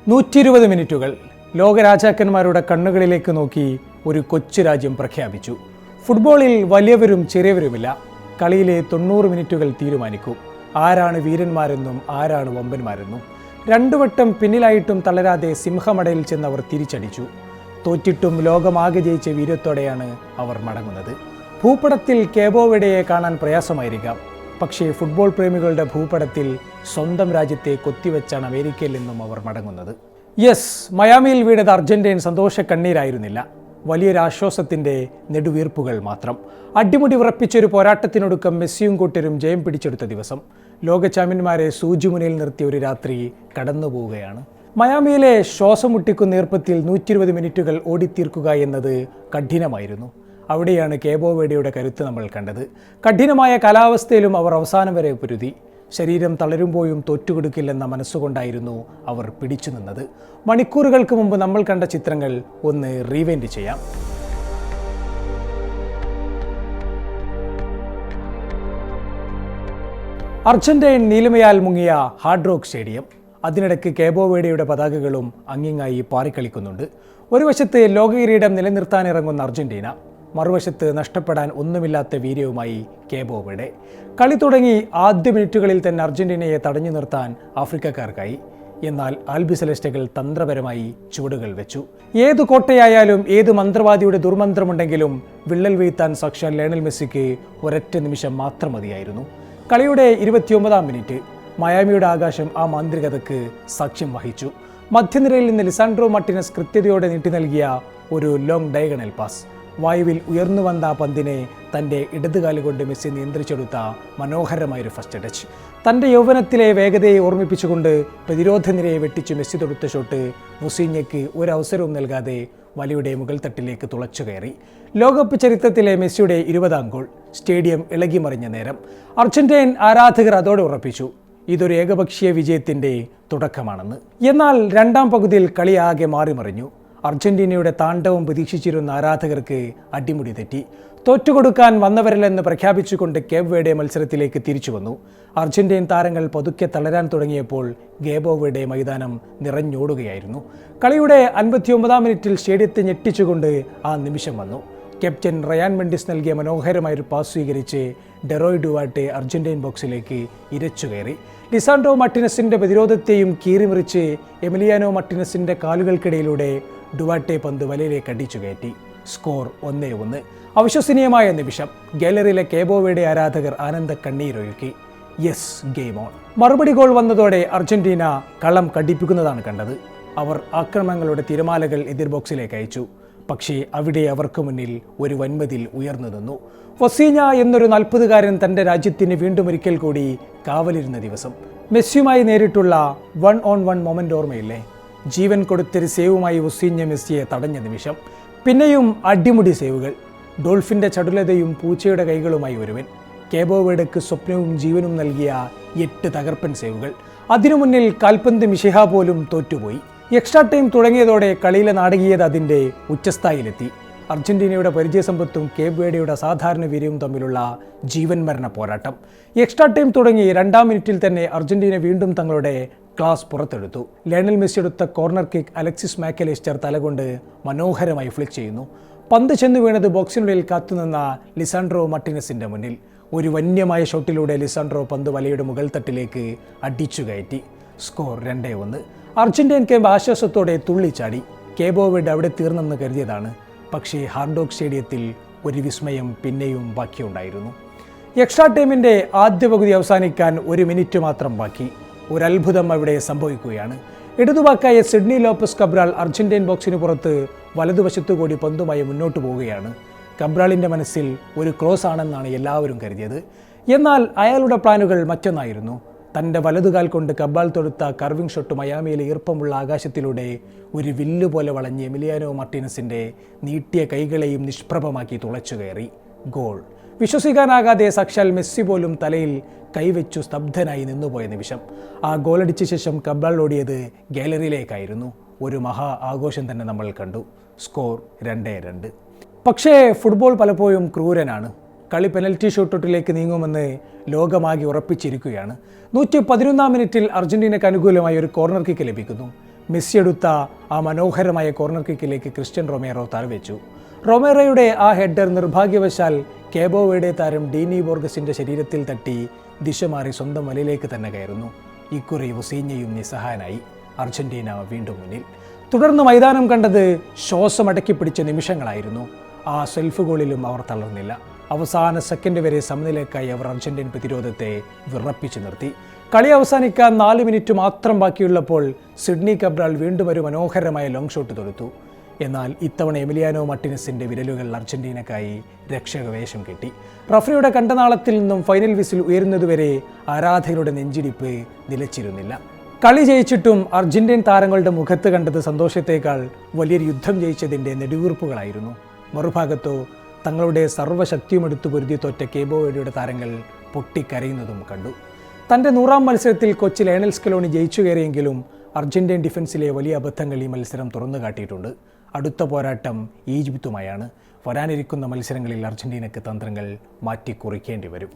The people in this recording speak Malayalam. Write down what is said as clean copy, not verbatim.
120 മിനിറ്റുകൾ ലോകരാജാക്കന്മാരുടെ കണ്ണുകളിലേക്ക് നോക്കി ഒരു കൊച്ചു രാജ്യം പ്രഖ്യാപിച്ചു. ഫുട്ബോളിൽ വലിയവരും ചെറിയവരുമില്ല. കളിയിലെ 90 മിനിറ്റുകൾ തീരുമാനിക്കും ആരാണ് വീരന്മാരെന്നും ആരാണ് വമ്പന്മാരെന്നും. 2 വട്ടം പിന്നിലായിട്ടും തളരാതെ സിംഹമടയിൽ ചെന്നവർ തിരിച്ചടിച്ചു. തോറ്റിട്ടും ലോകമാകെ ജയിച്ച വീര്യത്തോടെയാണ് അവർ മടങ്ങുന്നത്. ഭൂപടത്തിൽ കേബോ വെർഡെയെ കാണാൻ പ്രയാസമായിരിക്കാം. പക്ഷേ ഫുട്ബോൾ പ്രേമികളുടെ ഭൂപടത്തിൽ സ്വന്തം രാജ്യത്തെ കൊത്തിവെച്ചാണ് അമേരിക്കയിൽ നിന്നും അവർ മടങ്ങുന്നത്. മയാമിയിൽ വീണത് അർജന്റീൻ സന്തോഷ കണ്ണീരായിരുന്നില്ല, വലിയൊരു ആശ്വാസത്തിൻ്റെ നെടുവീർപ്പുകൾ മാത്രം. അടിമുടി വിറപ്പിച്ചൊരു പോരാട്ടത്തിനൊടുക്കം മെസ്സിയും കൂട്ടരും ജയം പിടിച്ചെടുത്ത ദിവസം. ലോക ചാമ്പ്യന്മാരെ സൂചിമുനയിൽ നിർത്തിയ ഒരു രാത്രി കടന്നുപോവുകയാണ്. മയാമിയിലെ ശ്വാസം മുട്ടിക്കുന്ന ഈർപ്പത്തിൽ 120 മിനിറ്റുകൾ ഓടിത്തീർക്കുക എന്നത് കഠിനമായിരുന്നു. അവിടെയാണ് കേബോ വെർഡെയുടെ കരുത്ത് നമ്മൾ കണ്ടത്. കഠിനമായ കാലാവസ്ഥയിലും അവർ അവസാനം വരെ പൊരുതി. ശരീരം തളരുമ്പോഴും തോറ്റുകൊടുക്കില്ലെന്ന മനസ്സുകൊണ്ടായിരുന്നു അവർ പിടിച്ചു നിന്നത്. മണിക്കൂറുകൾക്ക് മുമ്പ് നമ്മൾ കണ്ട ചിത്രങ്ങൾ ഒന്ന് റീവൈൻഡ് ചെയ്യാം. അർജന്റീൻ നീലിമയാൽ മുങ്ങിയ ഹാർഡ് റോക്ക് സ്റ്റേഡിയം. അതിനിടയ്ക്ക് കേബോ വെർഡെയുടെ പതാകകളും അങ്ങിങ്ങായി പാറിക്കളിക്കുന്നുണ്ട്. ഒരു വശത്ത് ലോക കിരീടം നിലനിർത്താനിറങ്ങുന്ന അർജന്റീന, മറുവശത്ത് നഷ്ടപ്പെടാൻ ഒന്നുമില്ലാത്ത വീര്യവുമായി കേബോ വെർഡെ. കളി തുടങ്ങി ആദ്യ മിനിറ്റുകളിൽ തന്നെ അർജന്റീനയെ തടഞ്ഞു നിർത്താൻ ആഫ്രിക്കക്കാർക്കായി. എന്നാൽ ആൽബിസെലസ്റ്റകൾ തന്ത്രപരമായി ചുവടുകൾ വെച്ചു. ഏതു കോട്ടയായാലും ഏത് മന്ത്രവാദിയുടെ ദുർമന്ത്രമുണ്ടെങ്കിലും വിള്ളൽ വീഴ്ത്താൻ സാക്ഷാൽ ലയണൽ മെസ്സിക്ക് ഒരൊറ്റ നിമിഷം മാത്രം മതിയായിരുന്നു. കളിയുടെ 29-ാം മിനിറ്റ് മയാമിയുടെ ആകാശം ആ മാന്ത്രികതയ്ക്ക് സാക്ഷ്യം വഹിച്ചു. മധ്യനിരയിൽ നിന്ന് ലിസാൻഡ്രോ മാർട്ടിനസ് കൃത്യതയോടെ നീട്ടി നൽകിയ ഒരു ലോങ് ഡയഗണൽ പാസ്. വായുവിൽ ഉയർന്നു വന്ന പന്തിനെ തൻ്റെ ഇടതുകാലുകൊണ്ട് മെസ്സി നിയന്ത്രിച്ചെടുത്ത മനോഹരമായൊരു ഫസ്റ്റ് ടച്ച്. തൻ്റെ യൗവനത്തിലെ വേഗതയെ ഓർമ്മിപ്പിച്ചുകൊണ്ട് പ്രതിരോധ നിരയെ വെട്ടിച്ച് മെസ്സി തൊടുത്ത ഷോട്ട് മുസീഞ്ഞയ്ക്ക് ഒരവസരവും നൽകാതെ വലയുടെ മുകൾ തട്ടിലേക്ക് തുളച്ചു കയറി. ലോകകപ്പ് ചരിത്രത്തിലെ മെസ്സിയുടെ 20-ാം ഗോൾ. സ്റ്റേഡിയം ഇളകിമറിഞ്ഞ നേരം. അർജന്റീൻ ആരാധകർ അതോടെ ഉറപ്പിച്ചു ഇതൊരു ഏകപക്ഷീയ വിജയത്തിൻ്റെ തുടക്കമാണെന്ന്. എന്നാൽ രണ്ടാം പകുതിയിൽ കളി ആകെ മാറിമറിഞ്ഞു. അർജന്റീനയുടെ താണ്ഡവം പ്രതീക്ഷിച്ചിരുന്ന ആരാധകർക്ക് അടിമുടി തെറ്റി. തോറ്റുകൊടുക്കാൻ വന്നവരില്ലെന്ന് പ്രഖ്യാപിച്ചുകൊണ്ട് കേബോ വെർഡെ മത്സരത്തിലേക്ക് തിരിച്ചു വന്നു. അർജന്റീൻ താരങ്ങൾ പതുക്കെ തളരാൻ തുടങ്ങിയപ്പോൾ കേബോ വെർഡെ മൈതാനം നിറഞ്ഞോടുകയായിരുന്നു. കളിയുടെ 59-ാം മിനിറ്റിൽ സ്റ്റേഡിയത്തെ ഞെട്ടിച്ചുകൊണ്ട് ആ നിമിഷം വന്നു. ക്യാപ്റ്റൻ റയാൻ മെൻഡിസ് നൽകിയ മനോഹരമായൊരു പാസ് സ്വീകരിച്ച് ഡെറോയ് ഡുവാർട്ടെ അർജന്റീൻ ബോക്സിലേക്ക് ഇരച്ചുകയറി. ലിസാൻഡ്രോ മാർട്ടിനസിൻ്റെ പ്രതിരോധത്തെയും കീറിമുറിച്ച് എമിലിയാനോ മാർട്ടിനസിൻ്റെ കാലുകൾക്കിടയിലൂടെ ഡുവാർട്ടെ പന്ത് വലയിലേക്ക് അടിച്ചു കയറ്റി. സ്കോർ 1-1. അവിശ്വസനീയമായ നിമിഷം. ഗാലറിയിലെ കേബോ വെർഡെ ആരാധകർ ആനന്ദ കണ്ണീരൊഴുക്കി. Game on. മറുപടി ഗോൾ വന്നതോടെ അർജന്റീന കളം കടിപ്പിക്കുന്നതാണ് കണ്ടത്. അവർ ആക്രമണങ്ങളുടെ തിരമാലകൾ എതിർ ബോക്സിലേക്ക് അയച്ചു. പക്ഷേ അവിടെ അവർക്ക് മുന്നിൽ ഒരു വൻമതിൽ ഉയർന്നു നിന്നു. വസീഞ്ഞ എന്നൊരു 40-കാരൻ തൻ്റെ രാജ്യത്തിന് വീണ്ടും ഒരിക്കൽ കൂടി കാവലിരുന്ന ദിവസം. മെസ്സിയുമായി നേരിട്ടുള്ള 1-on-1 മൊമെൻ്റ് ഓർമ്മയില്ലേ? ജീവൻ കൊടുത്തൊരു സേവുമായി വസീഞ്ഞ മെസ്സിയെ തടഞ്ഞ നിമിഷം. പിന്നെയും അടിമുടി സേവുകൾ. ഡോൾഫിൻ്റെ ചടുലതയും പൂച്ചയുടെ കൈകളുമായി ഒരുവൻ. കേബോ വെർഡെക്ക് സ്വപ്നവും ജീവനും നൽകിയ 8 തകർപ്പൻ സേവുകൾ. അതിനു മുന്നിൽ കാൽപന്ത് മിശിഹ പോലും തോറ്റുപോയി. എക്സ്ട്രാ ടൈം തുടങ്ങിയതോടെ കളിയിലെ നാടകീയത അതിൻ്റെ ഉച്ചസ്ഥായിലെത്തി. അർജന്റീനയുടെ പരിചയസമ്പത്തും കേബോ വെർഡെയുടെ അസാധാരണ വീര്യവും തമ്മിലുള്ള ജീവൻ മരണ പോരാട്ടം. എക്സ്ട്രാ ടൈം തുടങ്ങി 2-ാം മിനിറ്റിൽ തന്നെ അർജന്റീന വീണ്ടും തങ്ങളുടെ ക്ലാസ് പുറത്തെടുത്തു. ലയണൽ മെസ്സി എടുത്ത കോർണർ കിക്ക് അലക്സിസ് മാക്കലിസ്റ്റർ തലകൊണ്ട് മനോഹരമായി ഫ്ലിക്ക് ചെയ്യുന്നു. പന്ത് ചെന്ന് വീണത് ബോക്സിനുള്ളിൽ കാത്തുനിന്ന ലിസാൻഡ്രോ മാർട്ടിനസിൻ്റെ മുന്നിൽ. ഒരു വന്യമായ ഷോട്ടിലൂടെ ലിസാൻഡ്രോ പന്ത് വലയുടെ മുകൾ തട്ടിലേക്ക് അടിച്ചു കയറ്റി. സ്കോർ 2-1. അർജന്റീൻ ക്യാമ്പ് ആശ്വാസത്തോടെ തുള്ളിച്ചാടി. കേബോ വെർഡെ അവിടെ തീർന്നെന്ന് കരുതിയതാണ്. പക്ഷേ ഹാർഡ് റോക്ക് സ്റ്റേഡിയത്തിൽ ഒരു വിസ്മയം പിന്നെയും ബാക്കിയുണ്ടായിരുന്നു. എക്സ്ട്രാ ടൈമിൻ്റെ ആദ്യ പകുതി അവസാനിക്കാൻ 1 മിനിറ്റ് മാത്രം ബാക്കി. ഒരു അത്ഭുതം അവിടെ സംഭവിക്കുകയാണ്. ഇടതുബാക്കായ സിഡ്നി ലോപ്പസ് കബ്രാൾ അർജന്റീൻ ബോക്സിന് പുറത്ത് വലതുവശത്തുകൂടി പന്തുമായി മുന്നോട്ട് പോവുകയാണ്. കബ്രാളിൻ്റെ മനസ്സിൽ ഒരു ക്രോസ് ആണെന്നാണ് എല്ലാവരും കരുതിയത്. എന്നാൽ അയാളുടെ പ്ലാനുകൾ മറ്റൊന്നായിരുന്നു. തൻ്റെ വലതുകാൽ കൊണ്ട് കബ്രാൾ തൊടുത്ത കർവിംഗ് ഷോട്ട് മയാമിയിലെ ഈർപ്പമുള്ള ആകാശത്തിലൂടെ ഒരു വില്ല് പോലെ വളഞ്ഞ് എമിലിയാനോ മാർട്ടിനസിൻ്റെ നീട്ടിയ കൈകളെയും നിഷ്പ്രഭമാക്കി തുളച്ചു കയറി. ഗോൾ. വിശ്വസിക്കാനാകാതെ സാക്ഷാൽ മെസ്സി പോലും തലയിൽ കൈവച്ചു സ്തബ്ധനായി നിന്നുപോയ നിമിഷം. ആ ഗോളടിച്ച ശേഷം കബ്രാൾ ഓടിയത് ഗാലറിയിലേക്കായിരുന്നു. ഒരു മഹാ ആഘോഷം തന്നെ നമ്മൾ കണ്ടു. സ്കോർ 2-2. പക്ഷേ ഫുട്ബോൾ പലപ്പോഴും ക്രൂരനാണ്. കളി പെനൽറ്റി ഷൂട്ടൗട്ടിലേക്ക് നീങ്ങുമെന്ന് ലോകമാകെ ഉറപ്പിച്ചിരിക്കുകയാണ്. 111-ാം മിനിറ്റിൽ അർജന്റീനയ്ക്ക് അനുകൂലമായി ഒരു കോർണർ കിക്ക് ലഭിക്കുന്നു. മെസ്സി എടുത്ത ആ മനോഹരമായ കോർണർ കിക്കിലേക്ക് ക്രിസ്ത്യൻ റൊമേറോ തലവെച്ചു. റൊമേറോയുടെ ആ ഹെഡർ നിർഭാഗ്യവശാൽ കേബോ വേർഡെ താരം ഡീനി ബോർഗസിന്റെ ശരീരത്തിൽ തട്ടി ദിശ മാറി സ്വന്തം വലയിലേക്ക് തന്നെ കയറുന്നു. ഇക്കുറി വസീഞ്ഞയും നിസ്സഹായനായി. അർജന്റീന വീണ്ടും മുന്നിൽ. തുടർന്ന് മൈതാനം കണ്ടത് ശ്വാസമടക്കി പിടിച്ച നിമിഷങ്ങളായിരുന്നു. ആ സെൽഫ് ഗോളിലും അവർ തളർന്നില്ല. അവസാന സെക്കൻഡ് വരെ സമനിലക്കായി അവർ അർജന്റീൻ പ്രതിരോധത്തെ വിറപ്പിച്ചു നിർത്തി. കളി അവസാനിക്കാൻ 4 മിനിറ്റ് മാത്രം ബാക്കിയുള്ളപ്പോൾ സിഡ്നി കബ്രാൾ വീണ്ടും ഒരു മനോഹരമായ ലോങ് ഷോട്ട് തൊടുത്തു. എന്നാൽ ഇത്തവണ എമിലിയാനോ മാർട്ടിനസിന്റെ വിരലുകൾ അർജന്റീനക്കായി രക്ഷകവേഷം കെട്ടി. റഫറിയുടെ കണ്ടനാളത്തിൽ നിന്നും ഫൈനൽ വിസിൽ ഉയരുന്നതുവരെ ആരാധകരുടെ നെഞ്ചിടിപ്പ് നിലച്ചിരുന്നില്ല. കളി ജയിച്ചിട്ടും അർജന്റീൻ താരങ്ങളുടെ മുഖത്ത് കണ്ടത് സന്തോഷത്തേക്കാൾ വലിയൊരു യുദ്ധം ജയിച്ചതിൻ്റെ നെടുവീർപ്പുകളായിരുന്നു. മറുഭാഗത്തോ തങ്ങളുടെ സർവ്വശക്തിയുമെടുത്തു പൊരുതി തോറ്റ കേബോ വേർഡെയുടെ താരങ്ങൾ പൊട്ടിക്കരയുന്നതും കണ്ടു. തൻ്റെ 100ാം മത്സരത്തിൽ കൊച്ചി ലയണൽ സ്കലോണി ജയിച്ചു കയറിയെങ്കിലും അർജന്റീൻ ഡിഫൻസിലെ വലിയ അബദ്ധങ്ങൾ ഈ മത്സരം തുറന്നു കാട്ടിയിട്ടുണ്ട്. അടുത്ത പോരാട്ടം ഈജിപ്തുമായാണ്. വരാനിരിക്കുന്ന മത്സരങ്ങളിൽ അർജന്റീനയ്ക്ക് തന്ത്രങ്ങൾ മാറ്റിക്കുറിക്കേണ്ടി വരും.